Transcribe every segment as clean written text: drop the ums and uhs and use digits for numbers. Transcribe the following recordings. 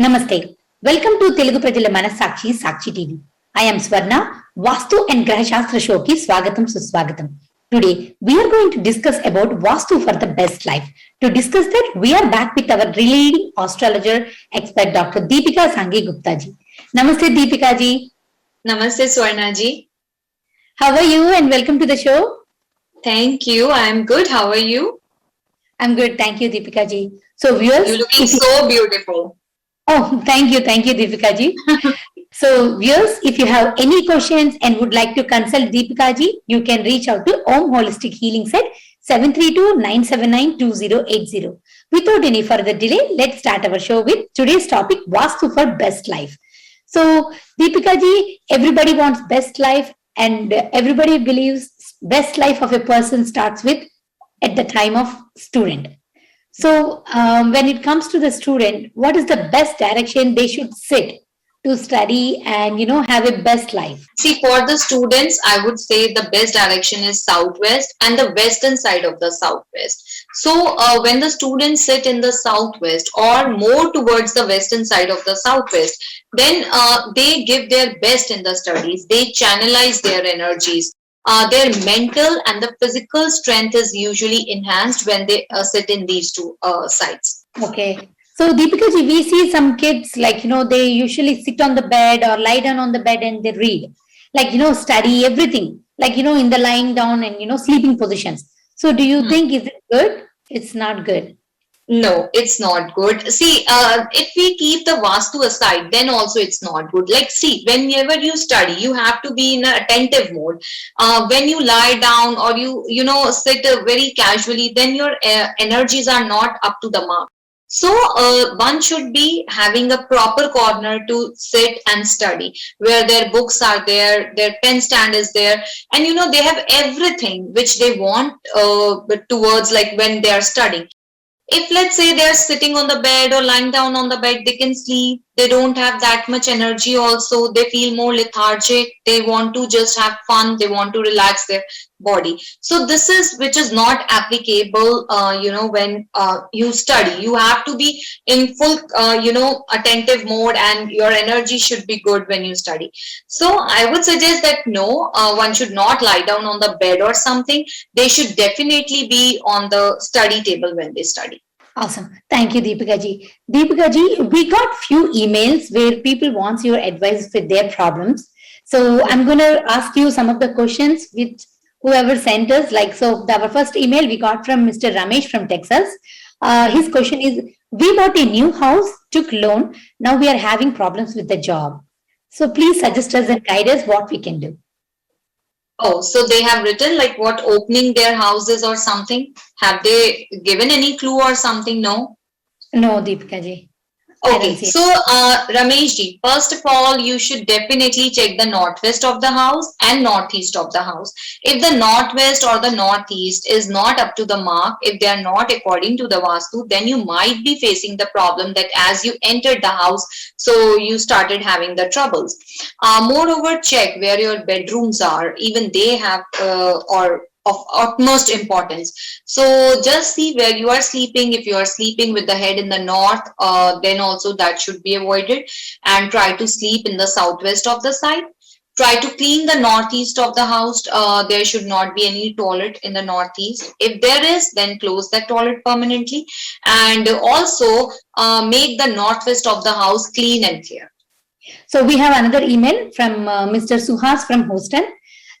Namaste. Welcome to Telugu Prajala Manasakshi Sakshi TV. I am Swarna. Vastu and Graha Shastra Showki Swagatam Suswagatam. Today we are going to discuss about Vastu for the best life. To discuss that, we are back with our leading astrologer expert Dr. Deepika Sanghi Gupta ji. Namaste Deepika ji. Namaste Swarna ji. How are you and welcome to the show? Thank you. I am good. How are you? I'm good. Thank you Deepika ji. So viewers, you're looking so beautiful. Oh, thank you, Deepika ji. So, viewers, if you have any questions and would like to consult Deepika ji, you can reach out to Om Holistic Healing Set 732-979-2080. Without any further delay, let's start our show with today's topic, Vastu for Best Life. So, Deepika ji, everybody wants best life and everybody believes best life of a person starts with at the time of student. So, when it comes to the student, what is the best direction they should sit to study and have a best life? See, for the students, I would say the best direction is southwest and the western side of the southwest. So, when the students sit in the southwest or more towards the western side of the southwest, then they give their best in the studies. They channelize their energies. Their mental and the physical strength is usually enhanced when they sit in these two sides. Okay. So, Deepika ji, we see some kids like, they usually sit on the bed or lie down on the bed and they read. Like, study everything. Like, in the lying down and, sleeping positions. So, do you think is it good? It's not good. No, it's not good. See, if we keep the Vastu aside, then also it's not good. Like, see, whenever you study, you have to be in an attentive mode. When you lie down or sit very casually, then your energies are not up to the mark. So, one should be having a proper corner to sit and study, where their books are there, their pen stand is there, and they have everything which they want towards like when they are studying. If let's say they're sitting on the bed or lying down on the bed, they can sleep. They don't have that much energy also. They feel more lethargic. They want to just have fun. They want to relax their body. So this is which is not applicable, when you study. You have to be in full, attentive mode and your energy should be good when you study. So I would suggest that no, one should not lie down on the bed or something. They should definitely be on the study table when they study. Awesome. Thank you, Deepika ji. Deepika ji, we got few emails where people wants your advice with their problems. So I'm going to ask you some of the questions which whoever sent us. Like, so our first email we got from Mr. Ramesh from Texas. His question is, we bought a new house, took loan. Now we are having problems with the job. So please suggest us and guide us what we can do. Oh, so they have written like what opening their houses or something? Have they given any clue or something? No? No, Deepika ji. Okay, so Ramesh ji, first of all, you should definitely check the northwest of the house and northeast of the house. If the northwest or the northeast is not up to the mark, if they are not according to the Vastu, then you might be facing the problem that as you entered the house, so you started having the troubles. Moreover, check where your bedrooms are. Even they have or of utmost importance. So just see where you are sleeping. If you are sleeping with the head in the north, then also that should be avoided, and try to sleep in the southwest of the side. Try to clean the northeast of the house. There should not be any toilet in the northeast. If there is, then close that toilet permanently, and also make the northwest of the house clean and clear. So we have another email from Mr. Suhas from Houston.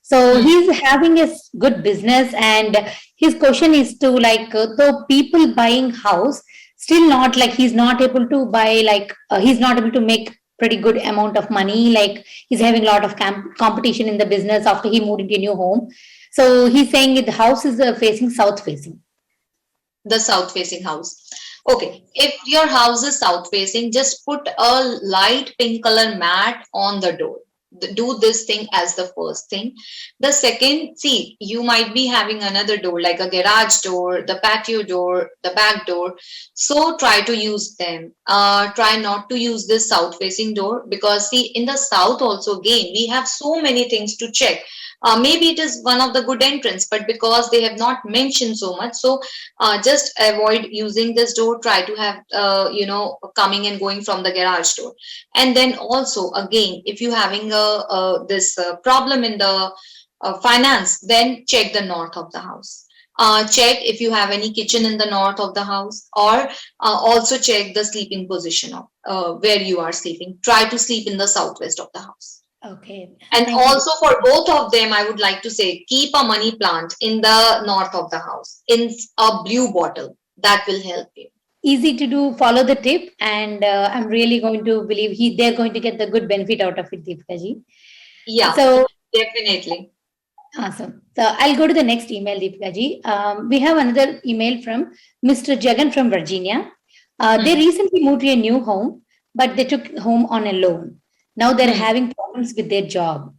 So he's having a good business, and his question is to like the people buying house still not like he's not able to buy like he's not able to make pretty good amount of money. Like he's having a lot of competition in the business after he moved into a new home. So he's saying the house is facing south facing. The south facing house. Okay, if your house is south facing, just put a light pink color mat on the door. Do this thing as the first thing. The second, see, you might be having another door like a garage door, the patio door, the back door. So try to use them. Try not to use this south facing door, because see, in the south also again we have so many things to check. Maybe it is one of the good entrance, but because they have not mentioned so much, so just avoid using this door. Try to have coming and going from the garage door. And then also again, if you having this problem in the finance, then check the north of the house. Check if you have any kitchen in the north of the house, or also check the sleeping position of where you are sleeping. Try to sleep in the southwest of the house. Okay. And Thank you. also for both of them, I would like to say, keep a money plant in the north of the house in a blue bottle. That will help you. Easy to do, follow the tip, and I'm really going to believe they're going to get the good benefit out of it, Deepika ji. Yeah, So definitely. awesome. So I'll go to the next email, Deepika ji. We have another email from Mr. Jagan from Virginia. They recently moved to a new home, but they took home on a loan. Now they're having problems with their job.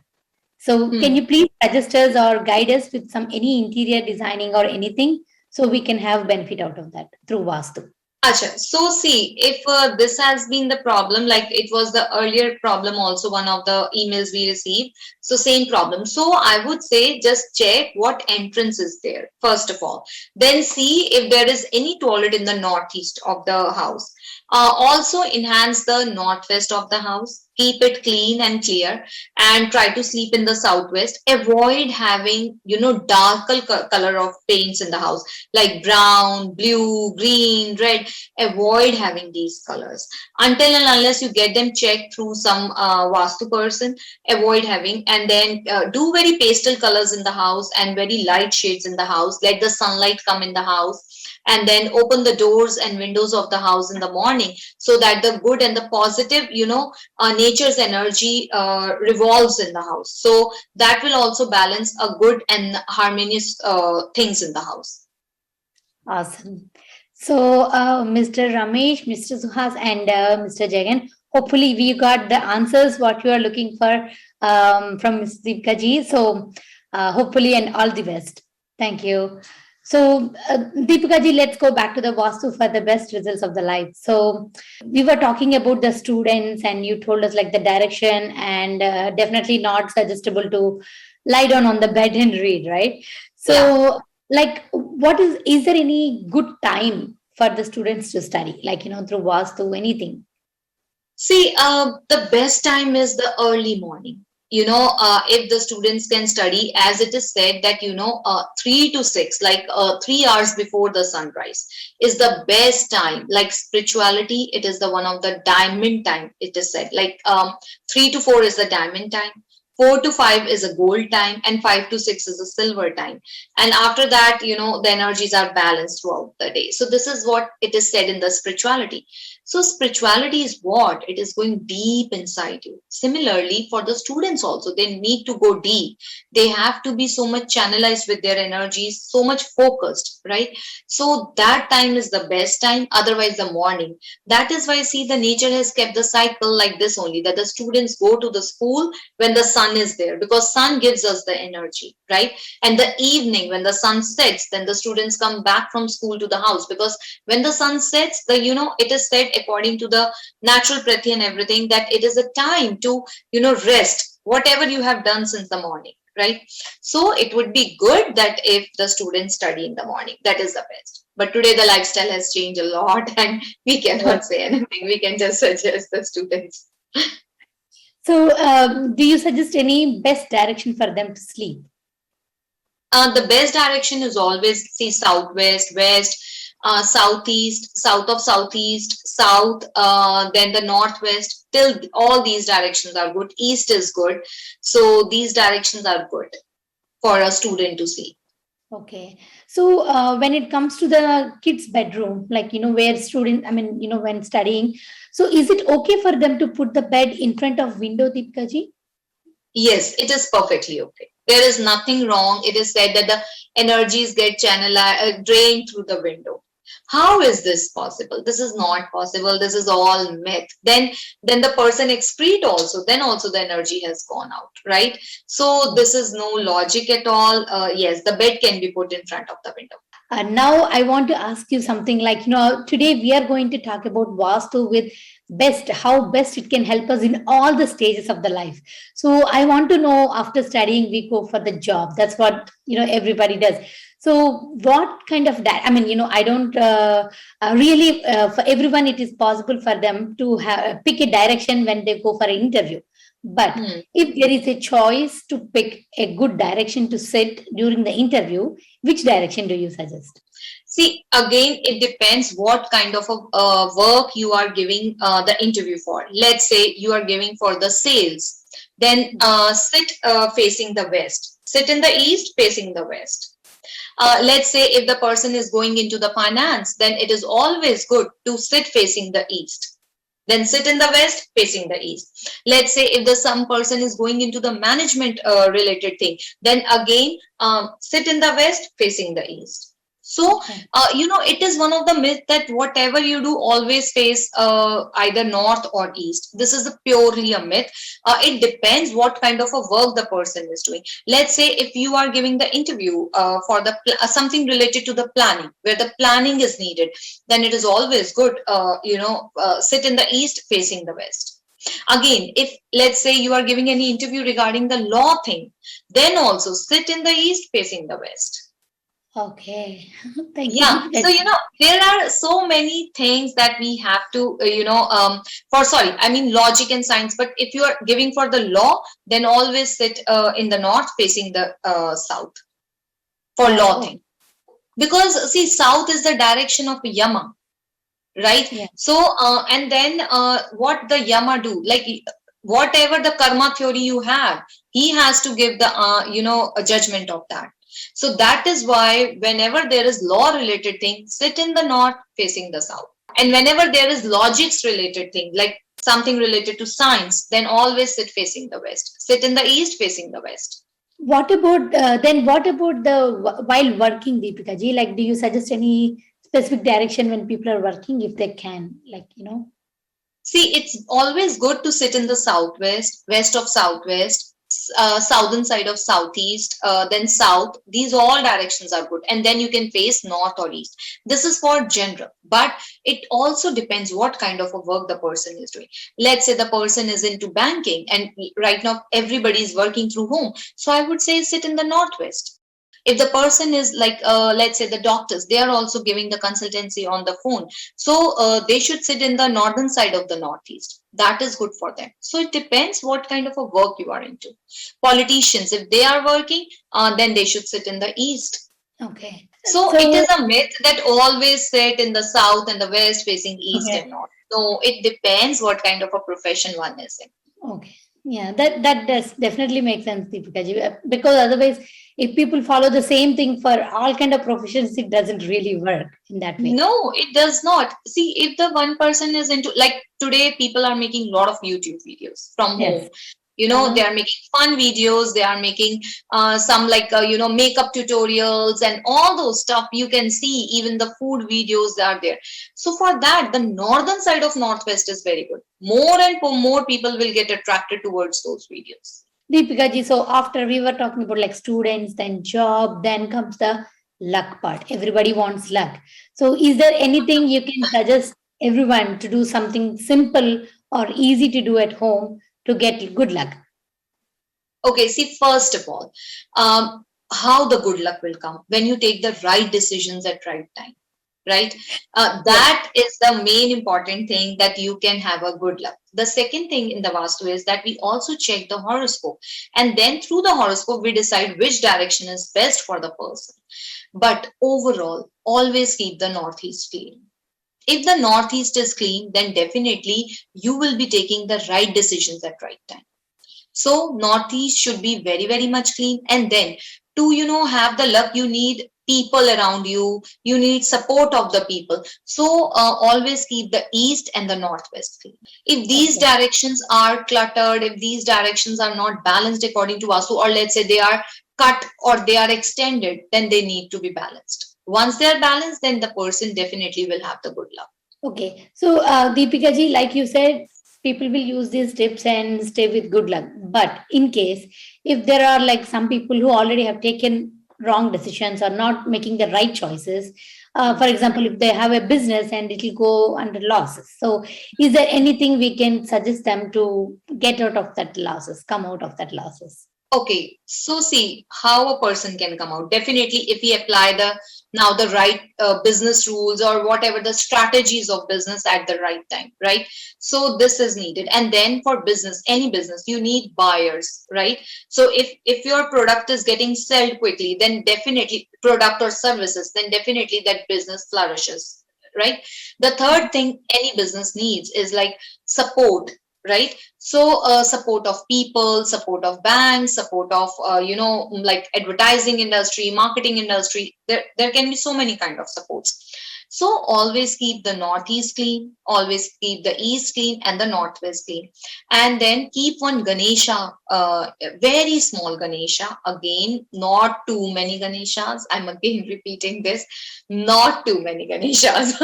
So can you please suggest us or guide us with any interior designing or anything, so we can have benefit out of that through Vastu? Acha. So see, if this has been the problem, like it was the earlier problem also, one of the emails we received. So same problem. So I would say just check what entrance is there, first of all. Then see if there is any toilet in the northeast of the house. Also enhance the northwest of the house. Keep it clean and clear, and try to sleep in the southwest. Avoid having, darker color of paints in the house, like brown, blue, green, red. Avoid having these colors until and unless you get them checked through some Vastu person. Avoid having, and then do very pastel colors in the house and very light shades in the house. Let the sunlight come in the house, and then open the doors and windows of the house in the morning, so that the good and the positive, nature's energy revolves in the house. So that will also balance a good and harmonious things in the house. Awesome. So, Mr. Ramesh, Mr. Suhas, and Mr. Jagan, hopefully we got the answers what you are looking for from Ms. Deepika ji. So, hopefully, and all the best. Thank you. So, Deepika ji, let's go back to the Vastu for the best results of the life. So, we were talking about the students, and you told us like the direction, and definitely not suggestible to lie down on the bed and read, right? So, yeah. Like, what is there any good time for the students to study, like, through Vastu, anything? See, the best time is the early morning. If the students can study, as it is said that, 3 to 6, like 3 hours before the sunrise is the best time. Like spirituality, it is the one of the diamond time, it is said. Like 3 to 4 is the diamond time. 4 to 5 is a gold time, and 5 to 6 is a silver time. And after that, the energies are balanced throughout the day. So this is what it is said in the spirituality. So spirituality is what? It is going deep inside you. Similarly, for the students also, they need to go deep. They have to be so much channelized with their energies, so much focused, right? So that time is the best time, otherwise the morning. That is why, see, the nature has kept the cycle like this only, that the students go to the school when the sun is there, because sun gives us the energy, right? And the evening when the sun sets, then the students come back from school to the house, because when the sun sets, it is said according to the natural prathi and everything, that it is a time to, rest whatever you have done since the morning, right? So it would be good that if the students study in the morning, that is the best. But today the lifestyle has changed a lot, and we cannot say anything. We can just suggest the students. So, do you suggest any best direction for them to sleep? The best direction is always, see, southwest, west, southeast, south of southeast, south, then the northwest. Till all these directions are good. East is good. So these directions are good for a student to sleep. Okay. So when it comes to the kids' bedroom, like, where students, when studying, so is it okay for them to put the bed in front of window, Deepika ji? Yes, it is perfectly okay. There is nothing wrong. It is said that the energies get channeled, drained through the window. How is this possible? This is not possible. This is all myth. Then the person excrete also. Then also the energy has gone out, right? So this is no logic at all. Yes, the bed can be put in front of the window. Now I want to ask you something like, today we are going to talk about Vastu with how best it can help us in all the stages of the life. So I want to know, after studying, we go for the job. That's what, everybody does. So what kind of that? I mean, I don't really, for everyone, it is possible for them to pick a direction when they go for an interview. But Hmm. if there is a choice to pick a good direction to sit during the interview, which direction do you suggest? See, again, it depends what kind of a work you are giving the interview for. Let's say you are giving for the sales, then sit facing the west. Sit in the east, facing the west. Let's say if the person is going into the finance, then it is always good to sit facing the east. Then sit in the west, facing the east. Let's say if the some person is going into the management related thing, then again sit in the west, facing the east. So, Okay. it is one of the myth that whatever you do, always face either north or east. This is purely a myth. It depends what kind of a work the person is doing. Let's say if you are giving the interview for the something related to the planning, where the planning is needed, then it is always good, sit in the east, facing the west. Again, if let's say you are giving any interview regarding the law thing, then also sit in the east, facing the west. Okay. Thank you, Yeah, Deepika. so there are so many things that we have to, for sorry, I mean logic and science. But if you are giving for the law, then always sit in the north, facing the south for law Oh, thing. Because see, south is the direction of Yama, right? yeah. So, and then what the Yama do, like whatever the karma theory you have, he has to give the, a judgment of that. So that is why whenever there is law related thing, sit in the north, facing the south. And whenever there is logics related thing, like something related to science, then always sit facing the west. Sit in the east, facing the west. What about while working, Deepika ji? Like, do you suggest any specific direction when people are working, if they can, See, it's always good to sit in the southwest, west of southwest, southern side of southeast, then south. These all directions are good. And then you can face north or east. This is for general, but it also depends what kind of a work the person is doing. Let's say the person is into banking and right now everybody is working through home. So I would say sit in the northwest. If the person is like let's say the doctors, they are also giving the consultancy on the phone, so they should sit in the northern side of the northeast. That is good for them. So it depends what kind of a work you are into. Politicians, if they are working, then they should sit in the east. okay. So it So, is a myth that always sit in the south and the west, facing east okay. and north. No, it depends what kind of a profession one is in. Okay. Yeah, that does definitely make sense, Deepika ji. Because otherwise, if people follow the same thing for all kind of professions, it doesn't really work in that way. No, it does not. See, if the one person is into, like today, people are making a lot of YouTube videos from home. Yes. They Uh-huh. are making fun videos. They are making some like, makeup tutorials and all those stuff. You can see even the food videos are there. So for that, the northern side of Northwest is very good. More and more people will get attracted towards those videos. Deepika ji, so after we were talking about like students, then job, then comes the luck part. Everybody wants luck. So, is there anything you can suggest everyone to do something simple or easy to do at home to get good luck? Okay, see, first of all, how the good luck will come when you take the right decisions at right time, right? Yes. That is the main important thing that you can have a good luck. The second thing in the Vastu is that we also check the horoscope, and then through the horoscope we decide which direction is best for the person. But overall, always keep the northeast clean. If the northeast is clean, then definitely you will be taking the right decisions at right time. So northeast should be very, very much clean. And then to, have the luck, you need people around you. You need support of the people. So always keep the east and the northwest clean. If these Okay. directions are cluttered, if these directions are not balanced according to Vastu, or let's say they are cut or they are extended, then they need to be balanced. Once they are balanced, then the person definitely will have the good luck. Okay. So, Deepika ji, like you said, people will use these tips and stay with good luck. But in case if there are like some people who already have taken wrong decisions or not making the right choices. For example, if they have a business and it will go under losses. So, is there anything we can suggest them to get out of that losses, come out of that losses? Okay, so see how a person can come out. Definitely, if we apply the right business rules or whatever the strategies of business at the right time, right? So this is needed. And then for business, any business, you need buyers, right? So if your product is getting sold quickly, then definitely product or services, then definitely that business flourishes, right? The third thing any business needs is like support, right? So support of people, support of banks, support of like advertising industry, marketing industry. There can be so many kind of supports. So always keep the northeast clean, always keep the east clean and the northwest clean. And then keep one Ganesha, very small Ganesha. Again, not too many Ganeshas. I'm again repeating this, not too many Ganeshas,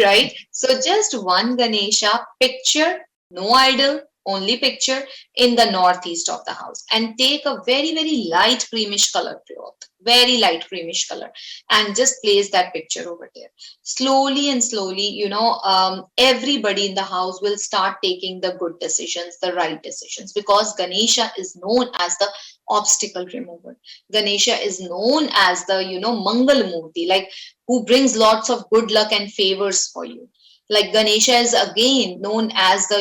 right? So just one Ganesha picture, no idol, only picture in the northeast of the house, and take a very, very light creamish color cloth, very light creamish color, and just place that picture over there. Slowly and slowly, everybody in the house will start taking the good decisions, the right decisions, because Ganesha is known as the obstacle remover. Ganesha is known as the, Mangal Murti, like who brings lots of good luck and favors for you. Like Ganesha is again known as the,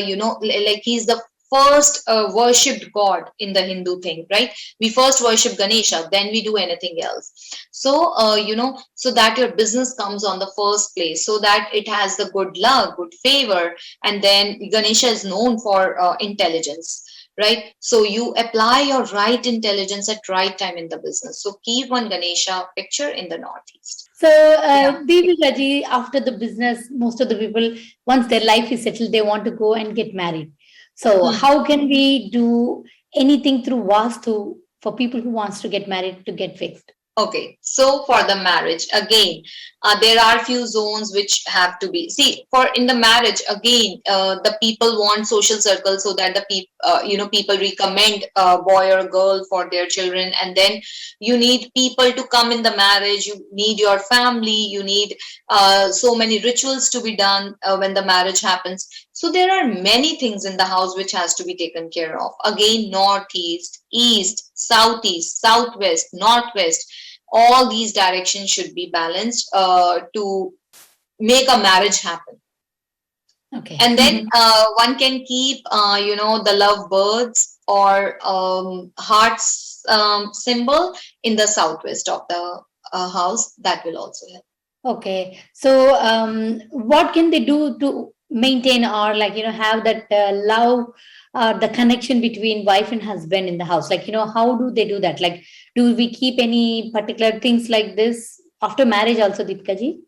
like he's the first worshipped god in the Hindu thing, right? We first worship Ganesha, then we do anything else. So, so that your business comes on the first place, so that it has the good luck, good favor. And then Ganesha is known for intelligence, right? So you apply your right intelligence at right time in the business. So keep one Ganesha picture in the northeast. So, Yeah. Deepika ji, after the business, most of the people, once their life is settled, they want to go and get married. So, how can we do anything through Vastu for people who wants to get married to get fixed? Okay, so for the marriage, again, there are few zones which have to be. See, for in the marriage, again, the people want social circles so that the people recommend a boy or girl for their children, and then you need people to come in the marriage. You need your family. You need so many rituals to be done when the marriage happens. So there are many things in the house which has to be taken care of. Again, northeast, east, southeast, southwest, northwest, all these directions should be balanced to make a marriage happen. Okay. And then one can keep, the love birds or hearts symbol in the southwest of the house. That will also help. Okay. So, what can they do to maintain or have that love, the connection between wife and husband in the house? Like, how do they do that? Like, do we keep any particular things like this after marriage also, Deepika ji?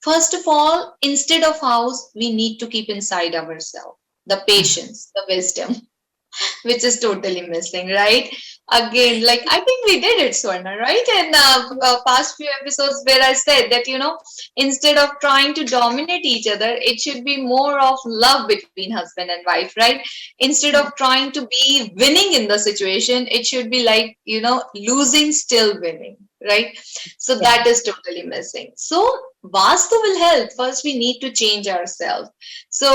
First of all, instead of house, we need to keep inside ourselves the patience, the wisdom, which is totally missing, right? Again, like I think we did it, Swarna, right? In past few episodes where I said that, instead of trying to dominate each other, it should be more of love between husband and wife, right? Instead of trying to be winning in the situation, it should be like, losing, still winning, right? So that is totally missing. So Vastu will help. First, we need to change ourselves. So,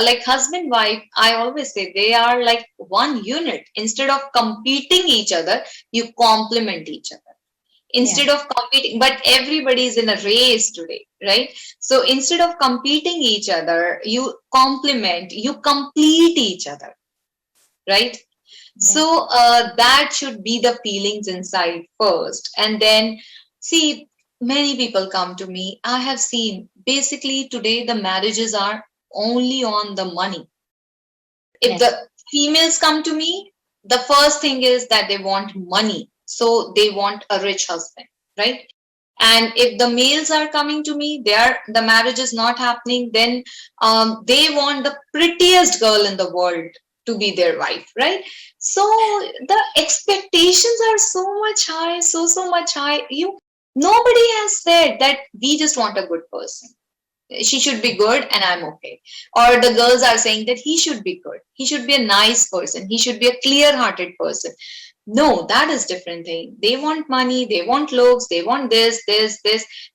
like husband, wife, I always say they are like one unit. Instead of competing each other, you complement each other. Instead of competing, but everybody is in a race today, right? So instead of competing each other, you complement, you complete each other, right? So that should be the feelings inside first. And then, see, many people come to me. I have seen basically today the marriages are only on the money. If the females come to me, the first thing is that they want money. So they want a rich husband, right? And if the males are coming to me, the marriage is not happening, then they want the prettiest girl in the world to be their wife, right? So the expectations are so much high, so much high. Nobody has said that we just want a good person. She should be good and I'm okay. Or the girls are saying that he should be good. He should be a nice person. He should be a clear-hearted person. No, that is different thing. They want money, they want looks, they want this,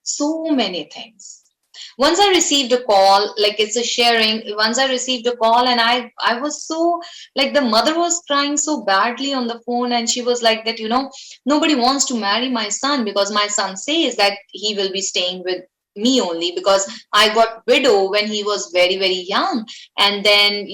so many things. Once I received a call, like it's a sharing. Once I received a call, and I was so, like, the mother was crying so badly on the phone, and she was like that, nobody wants to marry my son because my son says that he will be staying with me only because I got widow when he was very, very young. And then,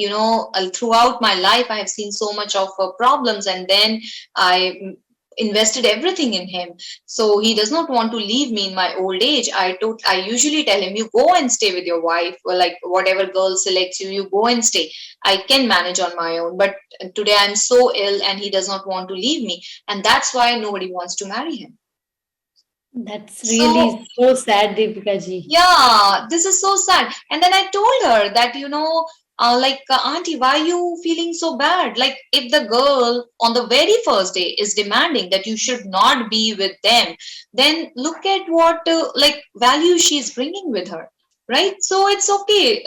throughout my life, I have seen so much of problems, and then I invested everything in him, so he does not want to leave me in my old age. I usually tell him, you go and stay with your wife, or like whatever girl selects you, you go and stay. I can manage on my own, but today I'm so ill and he does not want to leave me, and that's why nobody wants to marry him. That's So really so sad, Deepika ji. yeah, this is so sad. And then I told her that, Auntie, why are you feeling so bad? Like, if the girl on the very first day is demanding that you should not be with them, then look at what, value she's bringing with her. Right? So it's okay.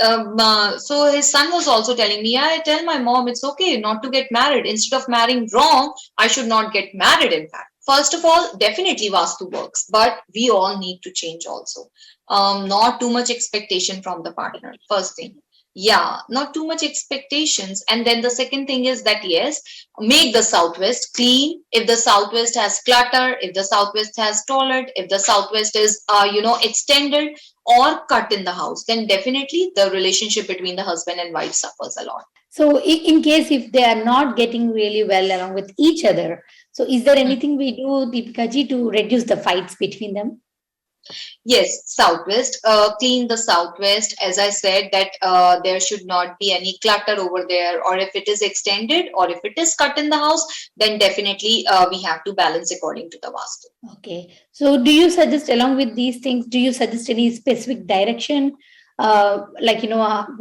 So his son was also telling me, yeah, I tell my mom it's okay not to get married. Instead of marrying wrong, I should not get married, in fact. First of all, definitely Vastu works, but we all need to change also. Not too much expectation from the partner. First thing. Yeah, not too much expectations. And then the second thing is that, yes, make the southwest clean. If the southwest has clutter, if the southwest has toilet, if the southwest is, extended or cut in the house, then definitely the relationship between the husband and wife suffers a lot. So, in case if they are not getting really well along with each other, so is there Hmm. anything we do, Deepika ji, to reduce the fights between them? Yes, southwest. Clean the southwest. As I said, that there should not be any clutter over there, or if it is extended, or if it is cut in the house, then definitely we have to balance according to the vastu. Okay. So, do you suggest, along with these things, do you suggest any specific direction? Like,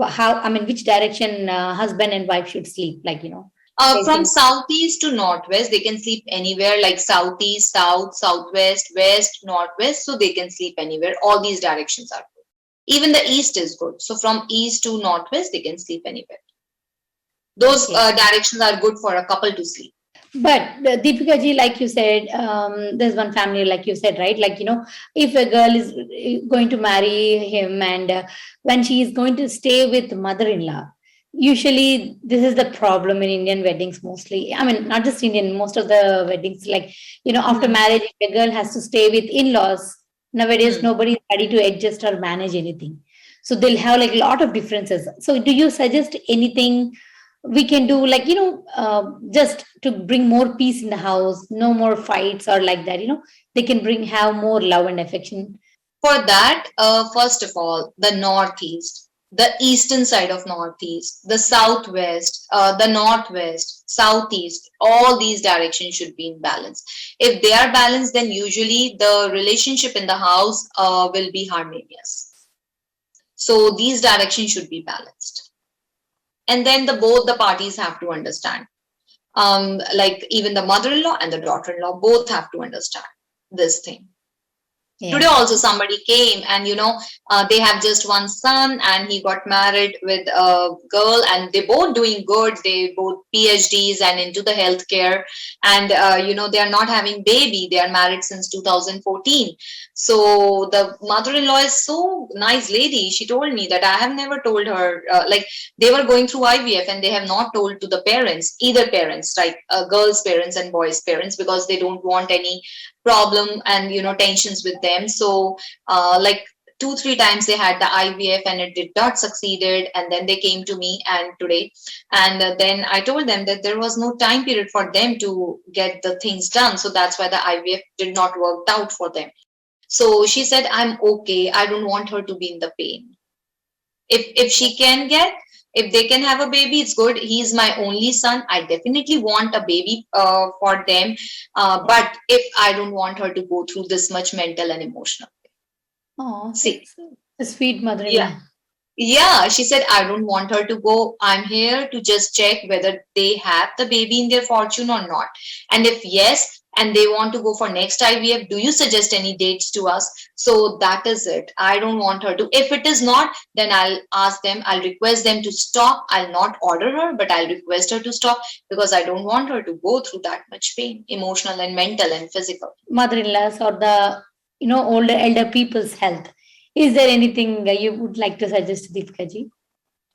how, I mean, which direction husband and wife should sleep? Like, From facing. southeast to northwest, they can sleep anywhere, like southeast, south, southwest, west, northwest. So they can sleep anywhere. All these directions are good. Even the east is good. So from east to northwest, they can sleep anywhere. Those Okay. directions are good for a couple to sleep. But Deepika ji, like you said, there's one family, like you said, right? Like, if a girl is going to marry him and when she is going to stay with mother-in-law, usually this is the problem in Indian weddings mostly. I mean, not just Indian, most of the weddings, like, after Hmm. marriage, the girl has to stay with in-laws. Nowadays, Hmm. nobody is ready to adjust or manage anything. So they'll have like a lot of differences. So do you suggest anything we can do, like, just to bring more peace in the house, no more fights or like that, they can bring have more love and affection. For that, first of all, the northeast, the eastern side of northeast, the southwest, the northwest, southeast, all these directions should be in balance. If they are balanced, then usually the relationship in the house will be harmonious. So these directions should be balanced. And then both the parties have to understand. Like even the mother-in-law and the daughter-in-law both have to understand this thing. Today Yeah. also somebody came, and they have just one son, and he got married with a girl, and they both doing good, they both PhDs and into the healthcare. And they are not having baby, they are married since 2014. So the mother-in-law is so nice lady. She told me that I have never told her, like, they were going through IVF and they have not told to the parents, either parents, like girls parents and boys parents, because they don't want any problem and tensions with them. So like 2-3 times they had the IVF and it did not succeeded, and then they came to me and today, and then I told them that there was no time period for them to get the things done, so that's why the IVF did not work out for them. So she said, I'm okay, I don't want her to be in the pain. If she can get, if they can have a baby, it's good. He's my only son, I definitely want a baby for them, but if I don't want her to go through this much mental and emotional. Oh, See, that's a sweet yeah, mother-in-law. yeah, she said, I don't want her to go. I'm here to just check whether they have the baby in their fortune or not. And if yes, and they want to go for next IVF, do you suggest any dates to us? So that is it. I don't want her to. If it is not, then I'll ask them, I'll request them to stop. I'll not order her, but I'll request her to stop, because I don't want her to go through that much pain, emotional and mental and physical. Mother-in-laws or the older elder people's health. Is there anything you would like to suggest, Deepika ji?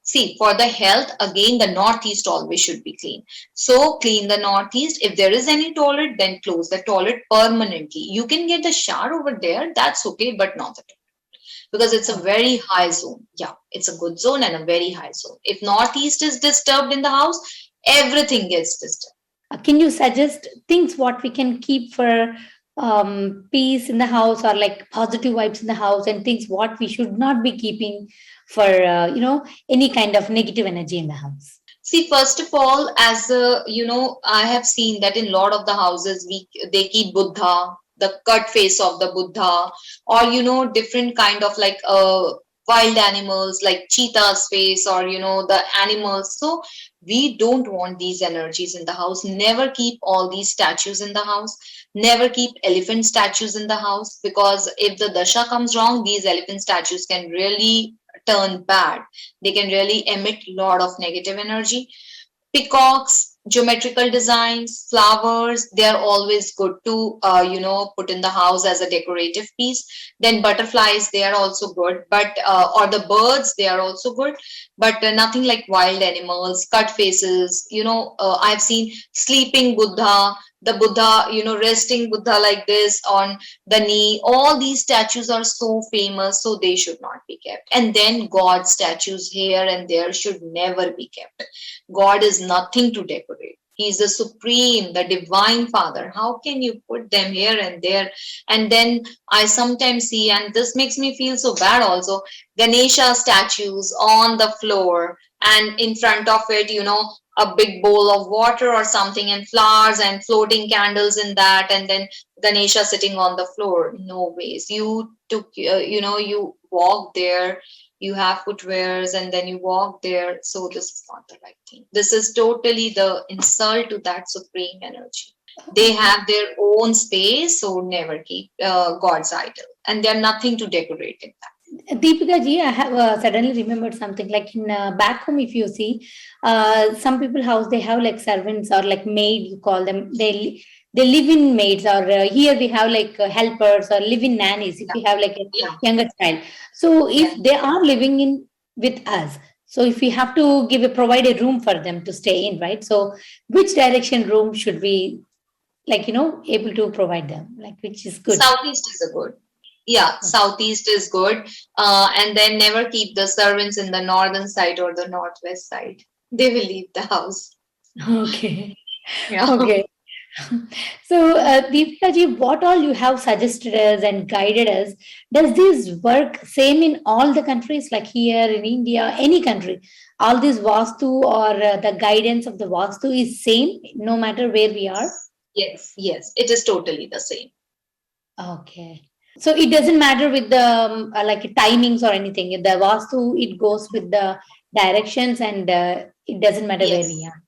See, for the health, again, the northeast always should be clean. So clean the northeast. If there is any toilet, then close the toilet permanently. You can get the shower over there, that's okay, but not the toilet, because it's a very high zone. Yeah, it's a good zone and a very high zone. If northeast is disturbed in the house, everything gets disturbed. Can you suggest things what we can keep for peace in the house, or like positive vibes in the house, and things what we should not be keeping for any kind of negative energy in the house? See, first of all, as I have seen that in a lot of the houses, they keep Buddha, the cut face of the Buddha, or different kind of like wild animals like cheetah's face, or the animals. So we don't want these energies in the house. Never keep all these statues in the house. Never keep elephant statues in the house, because if the dasha comes wrong, these elephant statues can really turn bad. They can really emit a lot of negative energy. Peacocks, geometrical designs, flowers, they are always good to put in the house as a decorative piece. Then butterflies, they are also good, but or the birds, they are also good, but nothing like wild animals, cut faces. I've seen sleeping Buddha, the Buddha, resting Buddha like this on the knee. All these statues are so famous, so they should not be kept. And then God statues here and there should never be kept. God is nothing to decorate. He is the supreme, the divine father. How can you put them here and there? And then I sometimes see, and this makes me feel so bad also, Ganesha statues on the floor, and in front of it, a big bowl of water or something, and flowers and floating candles in that, and then Ganesha sitting on the floor. No ways. You took, you walk there, you have footwears, and then you walk there. So this is not the right thing. This is totally the insult to that supreme energy. They have their own space, so never keep God's idol, and they're nothing to decorate in that. Deepika ji, I have suddenly remembered something. Like in back home, if you see, some people house they have like servants or like maid. You call them. They live in maids, or here we have like helpers or live in nannies. If we have like a younger child, so if they are living in with us, so if we have to provide a room for them to stay in, right? So which direction room should we able to provide them? Like which is good? Southeast is a good. Yeah, southeast is good. And then never keep the servants in the northern side or the northwest side. They will leave the house. Okay. Yeah. Okay. So, Deepika ji, what all you have suggested us and guided us, does this work same in all the countries, like here in India, any country? All this Vastu or the guidance of the Vastu is same no matter where we are? Yes, it is totally the same. Okay. So it doesn't matter with the like timings or anything. The Vastu, it goes with the directions, and it doesn't matter where we are.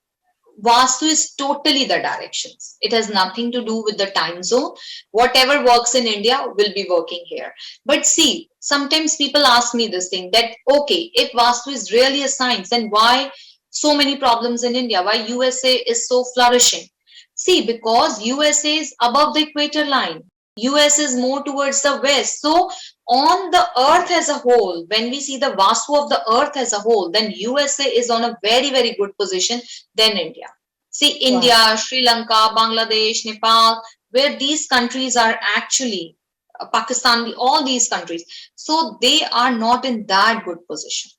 Vastu is totally the directions. It has nothing to do with the time zone. Whatever works in India will be working here. But see, sometimes people ask me this thing that, okay, if Vastu is really a science, then why so many problems in India? Why USA is so flourishing? See, because USA is above the equator line. US is more towards the west. So on the earth as a whole, when we see the Vastu of the earth as a whole, then USA is on a very, very good position than India. See, India, Sri Lanka, Bangladesh, Nepal, where these countries are actually, Pakistan, all these countries. So they are not in that good position.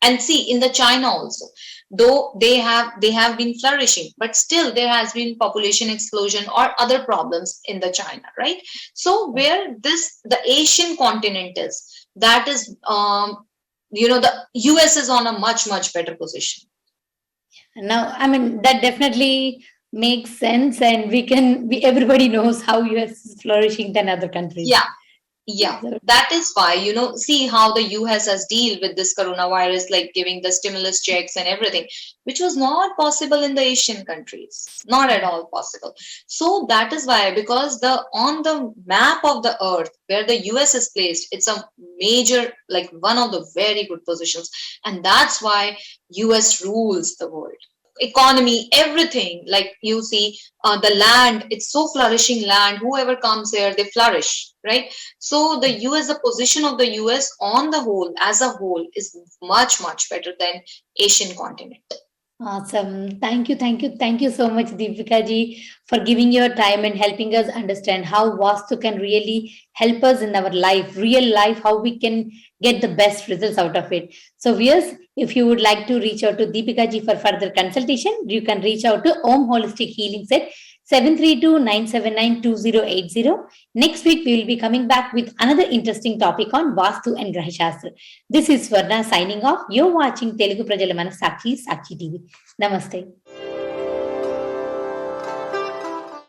And see, in the China also, though they have been flourishing, but still there has been population explosion or other problems in the China, right? So where the Asian continent is, that is, the US is on a much, much better position. Now, I mean, that definitely makes sense, and everybody knows how US is flourishing than other countries. Yeah. Yeah, that is why, see how the US has deal with this coronavirus, like giving the stimulus checks and everything, which was not possible in the Asian countries, not at all possible. So that is why, because the on the map of the earth where the US is placed, it's a major, like one of the very good positions, and that's why US rules the world economy, everything. Like you see, the land, it's so flourishing land. Whoever comes here, they flourish, right? So the US, the position of the US on the whole, as a whole, is much, much better than Asian continent. Awesome. Thank you so much, Deepika ji, for giving your time and helping us understand how Vastu can really help us in our life, real life, how we can get the best results out of it. So, viewers, if you would like to reach out to Deepika ji for further consultation, you can reach out to Om Holistic Healing Set 732-979-2080. Next week, we will be coming back with another interesting topic on Vastu and Graha Shastra. This is Swarna signing off. You're watching Telugu Prajala Manasakshi Sakshi TV. Namaste.